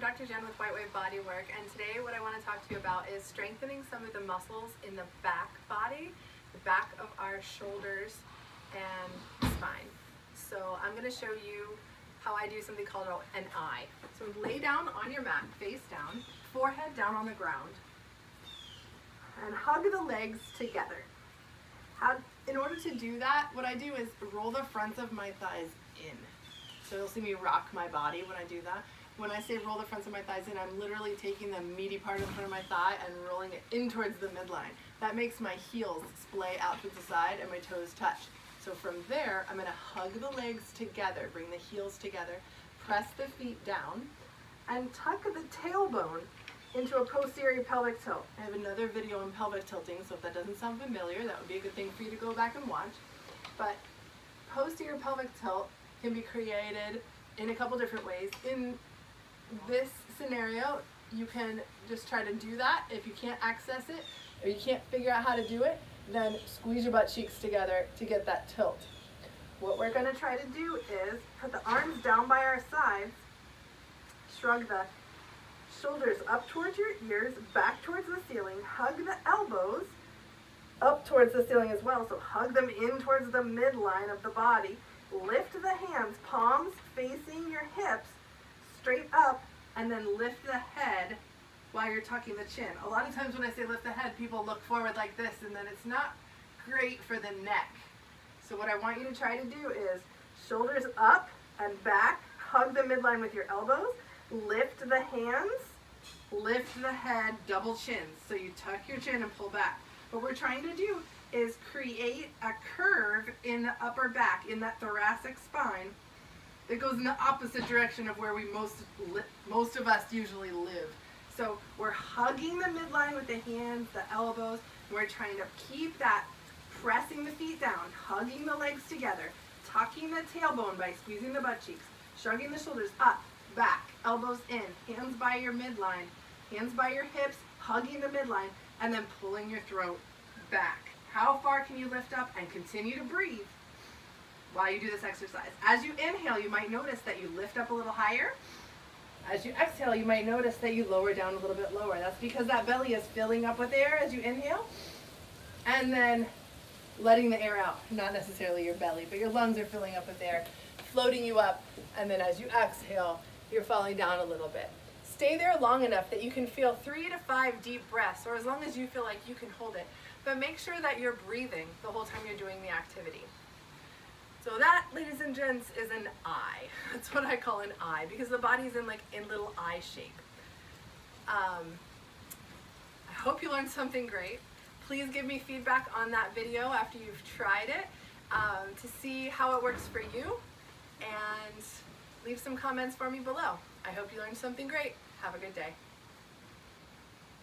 Dr. Jen with White Wave Bodywork, and today what I want to talk to you about is strengthening some of the muscles in the back body, the back of our shoulders and spine. So I'm going to show you how I do something called an I. So lay down on your mat, face down, forehead down on the ground, and hug the legs together. In order to do that, what I do is roll the fronts of my thighs in. So you'll see me rock my body when I do that. When I say roll the fronts of my thighs in, I'm literally taking the meaty part of the front of my thigh and rolling it in towards the midline. That makes my heels splay out to the side and my toes touch. So from there, I'm going to hug the legs together, bring the heels together, press the feet down, and tuck the tailbone into a posterior pelvic tilt. I have another video on pelvic tilting, so if that doesn't sound familiar, that would be a good thing for you to go back and watch. But posterior pelvic tilt can be created in a couple different ways. In this scenario, you can just try to do that. If you can't access it, or you can't figure out how to do it, then squeeze your butt cheeks together to get that tilt. What we're going to try to do is put the arms down by our sides, shrug the shoulders up towards your ears, back towards the ceiling, hug the elbows up towards the ceiling as well, so hug them in towards the midline of the body, lift the hands, palms facing your hips, straight up, and then lift the head while you're tucking the chin. A lot of times when I say lift the head, people look forward like this, and then it's not great for the neck. So what I want you to try to do is shoulders up and back, hug the midline with your elbows, lift the hands, lift the head, double chins. So you tuck your chin and pull back. What we're trying to do is create a curve in the upper back, in that thoracic spine, that goes in the opposite direction of where we most of us usually live. So we're hugging the midline with the hands, the elbows. We're trying to keep that, pressing the feet down, hugging the legs together, tucking the tailbone by squeezing the butt cheeks, shrugging the shoulders up, back, elbows in, hands by your midline, hands by your hips, hugging the midline, and then pulling your throat back. How far can you lift up and continue to breathe while you do this exercise? As you inhale, you might notice that you lift up a little higher. As you exhale, you might notice that you lower down a little bit lower. That's because that belly is filling up with air as you inhale, and then letting the air out. Not necessarily your belly, but your lungs are filling up with air, floating you up, and then as you exhale, you're falling down a little bit. Stay there long enough that you can feel 3 to 5 deep breaths, or as long as you feel like you can hold it. But make sure that you're breathing the whole time you're doing the activity. So that, ladies and gents, is an I. That's what I call an I, because the body's in little I shape. I hope you learned something great. Please give me feedback on that video after you've tried it to see how it works for you, and leave some comments for me below. I hope you learned something great. Have a good day.